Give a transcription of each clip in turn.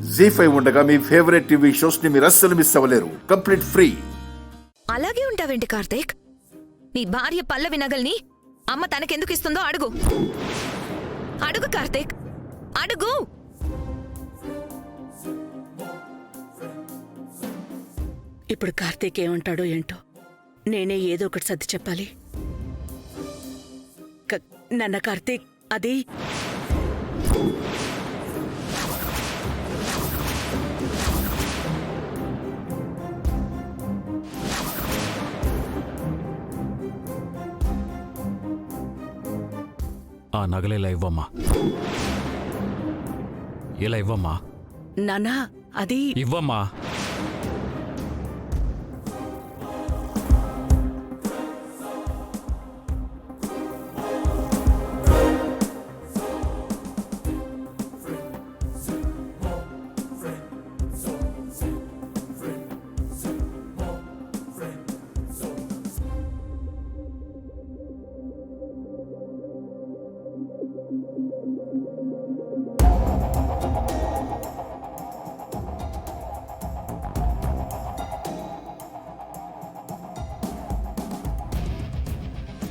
జీ5 ఉండగా మీ favourite TV shows ని మీరు అస్సలు మిస్ అవ్వలేరు. Complete free. అలాగే ఉంటావేంటి కార్తీక్? నీ భార్య పల్లవి నగల్ని అమ్మ తనకెందుకు ఇస్తుందో అడుగు. అడుగు కార్తీక్, అడుగు. ఇప్పుడు కార్తీక్ ఏమంటాడో ఏంటో, నేనే ఏదో ఒకటి సర్ది చెప్పాలి. నన్న కార్తీక్, అది ఆ నగలు ఇలా ఇవ్వమ్మా, ఇలా ఇవ్వమ్మా. నాన్నా, అది ఇవ్వమ్మా.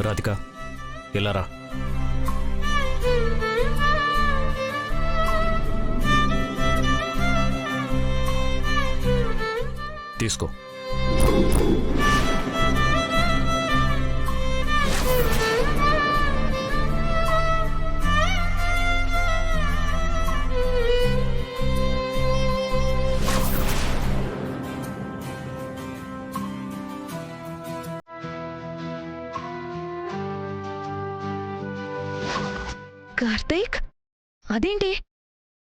రాధిక, ఇలా రా. తీసుకో. కార్తీక్, అదేంటి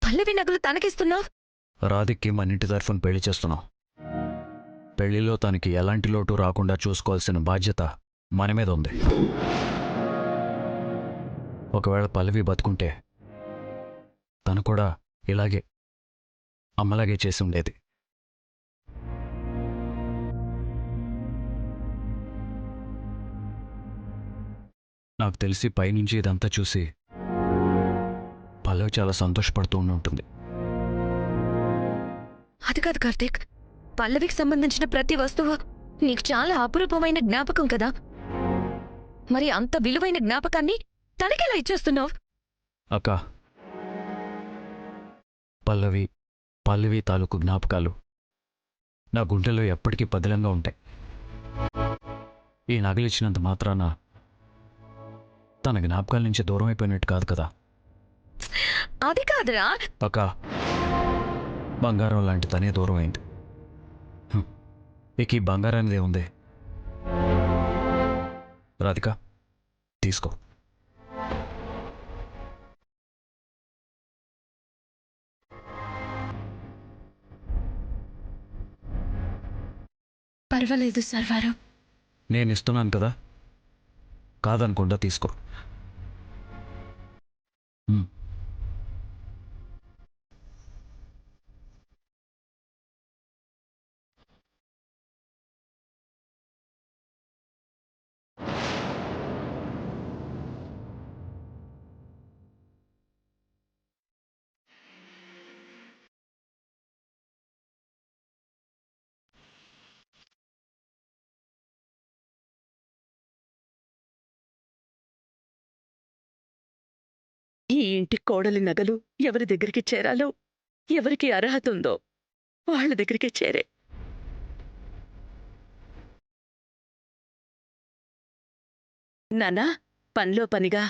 పల్లవి నగలు తనకిస్తున్నావు? రాధిక్కి మన ఇంటి తరఫున పెళ్లి చేస్తున్నాం. పెళ్లిలో తనకి ఎలాంటి లోటు రాకుండా చూసుకోవాల్సిన బాధ్యత మన మీద ఉంది. ఒకవేళ పల్లవి బతుకుంటే తను కూడా ఇలాగే అమ్మలాగే చేసి ఉండేది. నాకు తెలిసి పైనుంచి ఇదంతా చూసి పల్లవి చాలా సంతోషపడుతూ ఉంటుంది. అది కాదు కార్తీక్, పల్లవికి సంబంధించిన ప్రతి వస్తువు నీకు చాలా అపురూపమైన జ్ఞాపకం కదా. మరి అంత విలువైన జ్ఞాపకాన్ని తనకెలా ఇచ్చేస్తున్నావు? అక్క, పల్లవి తాలూకు జ్ఞాపకాలు నా గుండెలో ఎప్పటికీ పదిలంగా ఉంటాయి. ఈ నగలిచ్చినంత మాత్రాన తన జ్ఞాపకాల నుంచి దూరం అయిపోయినట్టు కాదు కదా. అది కాదురా అక్క, బంగారం లాంటి తనే దూరం అయింది. ఇక ఈ బంగారానిదే ఉంది. రాధిక, తీసుకో. పర్వాలేదు సర్వారు, నేను ఇస్తున్నాను కదా, కాదనకుండా తీసుకో. ఈ ఇంటి కోడలి నగలు ఎవరి దగ్గరికి చేరాలో, ఎవరికి అర్హత ఉందో వాళ్ళ దగ్గరికి చేరే. నానా, పనిలో పనిగా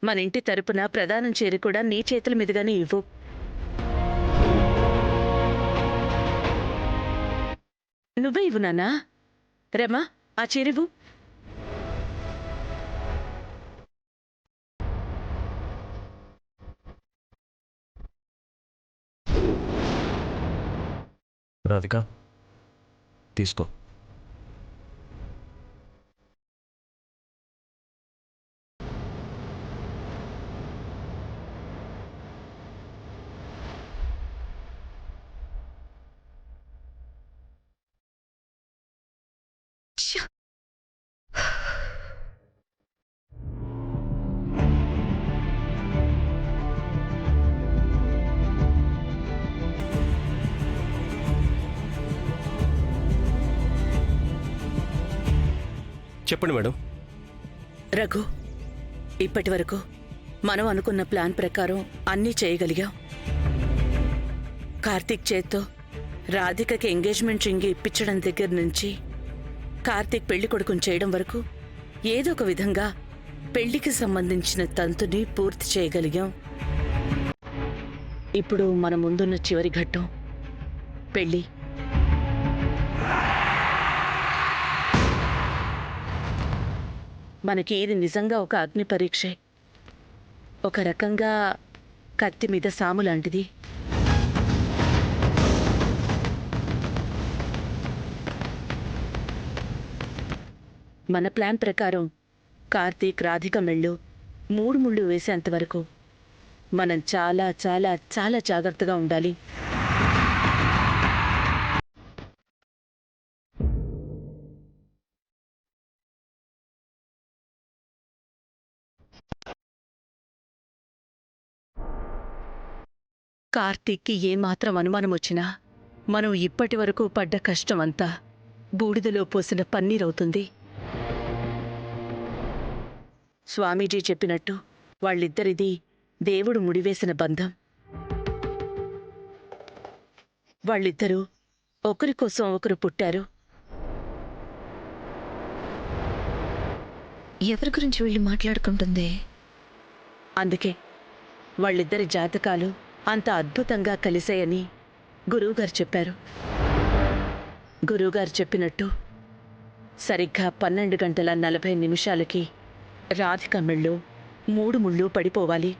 మన ఇంటి తరపున ప్రధానం చేరి కూడా నీ చేతుల మీదుగానే ఇవ్వు. నువ్వే ఇవ్వు నాన్నా. రమా, ఆ చీరివ్వు. రాధిక, తీసుకో. చెప్పండి మేడం. రఘు, ఇప్పటి వరకు మనం అనుకున్న ప్లాన్ ప్రకారం అన్నీ చేయగలిగాం. కార్తీక్ చేత్తో రాధికకి ఎంగేజ్మెంట్ రింగ్ ఇప్పించడం దగ్గర నుంచి కార్తీక్ పెళ్లి కొడుకుని చేయడం వరకు ఏదో ఒక విధంగా పెళ్లికి సంబంధించిన తంతుని పూర్తి చేయగలిగాం. ఇప్పుడు మన ముందున్న చివరి ఘట్టం పెళ్లి. మనకి ఇది నిజంగా ఒక అగ్ని పరీక్షే. ఒక రకంగా కత్తి మీద సాము లాంటిది. మన ప్లాన్ ప్రకారం కార్తీక్ రాధిక మెళ్ళు 3 ముళ్ళు వేసేంత వరకు మనం చాలా చాలా చాలా జాగ్రత్తగా ఉండాలి. కార్తీక్కి ఏమాత్రం అనుమానం వచ్చినా మనం ఇప్పటి వరకు పడ్డ కష్టమంతా బూడిదలో పోసిన పన్నీరవుతుంది. స్వామీజీ చెప్పినట్టు వాళ్ళిద్దరిది దేవుడు ముడివేసిన బంధం. వాళ్ళిద్దరూ ఒకరి కోసం ఒకరు పుట్టారు. ఎవరి గురించి వీళ్ళు మాట్లాడుకుంటుంది? అందుకే వాళ్ళిద్దరి జాతకాలు అంత అద్భుతంగా కలిశాయని గురువుగారు చెప్పారు. గురువుగారు చెప్పినట్టు సరిగ్గా 12:40 రాధిక మెళ్ళు 3 ముళ్ళు పడిపోవాలి.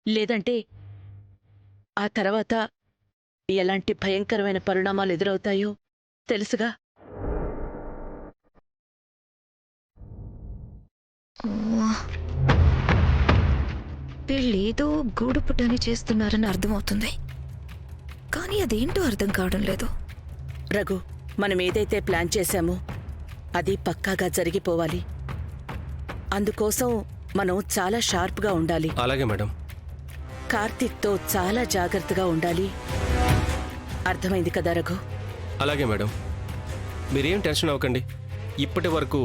లేదంటే ఆ తర్వాత ఎలాంటి భయంకరమైన పరిణామాలు ఎదురవుతాయో తెలుసుగా. వీళ్ళేదో గూడు పుట్టని చేస్తున్నారని అర్థమవుతుంది, కానీ అదేంటో అర్థం కావడం లేదు. రఘు, మనం ఏదైతే ప్లాన్ చేశామో అది పక్కాగా జరిగిపోవాలి. అందుకోసం మనం చాలా షార్ప్గా ఉండాలి. అలాగే మేడం. కార్తీక్తో చాలా జాగ్రత్తగా ఉండాలి. అర్థమైంది కదా రఘు? అలాగే మేడం. మీరేం టెన్షన్ అవ్వకండి. ఇప్పటి వరకు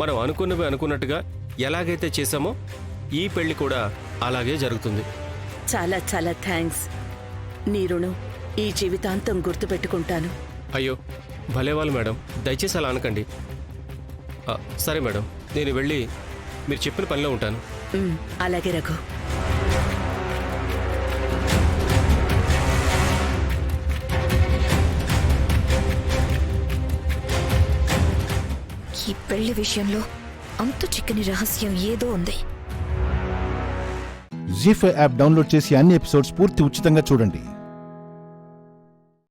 మనం అనుకున్నవి అనుకున్నట్టుగా ఎలాగైతే చేశామో ఈ పెళ్లి కూడా అలాగే జరుగుతుంది. చాలా చాలా థ్యాంక్స్. నీ రుణం ఈ జీవితాంతం గుర్తుపెట్టుకుంటాను. అయ్యో భలేవాళ్ళు మేడం, దయచేసి అలా అనకండి. సరే మేడం, నేను వెళ్ళి మీరు చెప్పిన పనిలో ఉంటాను. అలాగే రఘు. ఈ పెళ్లి విషయంలో అంతు చిక్కని రహస్యం ఏదో ఉంది. జీ5 యాప్ డౌన్లోడ్ చేసి అన్ని ఎపిసోడ్స్ పూర్తి ఉచితంగా చూడండి.